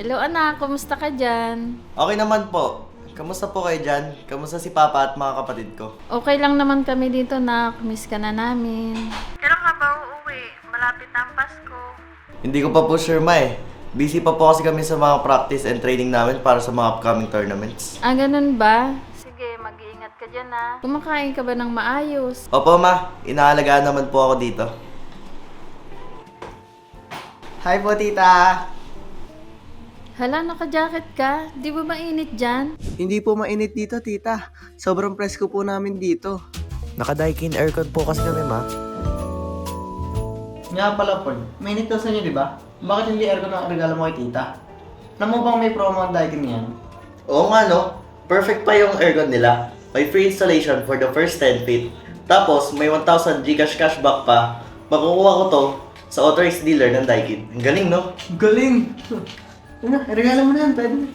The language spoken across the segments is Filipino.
Hello anak, kumusta ka dyan? Okay naman po. Kamusta po kayo dyan? Kamusta si Papa at mga kapatid ko? Okay lang naman kami dito nak, miss ka na namin. Kailan ka ba uuwi? Malapit na ang Pasko. Hindi ko pa po sure, ma eh. Busy pa po kasi kami sa mga practice and training namin para sa mga upcoming tournaments. Ah, ganun ba? Sige, mag-iingat ka dyan ah. Kumakain ka ba ng maayos? Opo, ma. Inaalagaan naman po ako dito. Hi po, tita! Hala, naka-jacket ka? Di ba mainit dyan? Hindi po mainit dito, tita. Sobrang presko po namin dito. Naka-Daikin aircon po kasi kami, ma. Nga pala, Paul. Mainit daw sa inyo, di ba? Bakit hindi aircon ang regalo mo kay tita? Alam mo bang may promo ang Daikin yan? Oo nga, no? Perfect pa yung aircon nila. May free installation for the first 10 feet. Tapos, may 1,000 Gcash cashback pa. Makukuha ko to sa authorized dealer ng Daikin. Ang galing, no? Galing! Ano, regalo mo na yan, pwede na.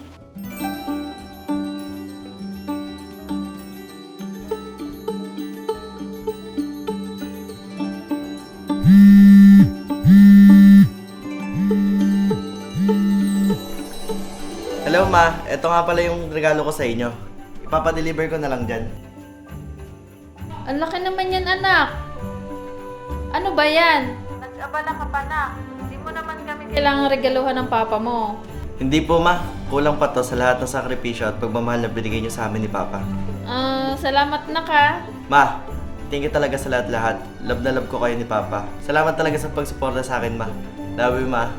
Hello, ma. Ito nga pala yung regalo ko sa inyo. Ipapadeliver ko na lang dyan. Ang laki naman yan anak. Ano ba yan? Nag-abala ka pa na. Hindi mo naman kami kailangan regaluhan ng papa mo. Hindi po, ma. Kulang pa to sa lahat ng sakripisyo at pagmamahal na binigay niyo sa amin ni Papa. Salamat na ka. Ma, thank you talaga sa lahat-lahat. Love na love ko kayo ni Papa. Salamat talaga sa pagsuporta sa akin, ma. Love you, ma.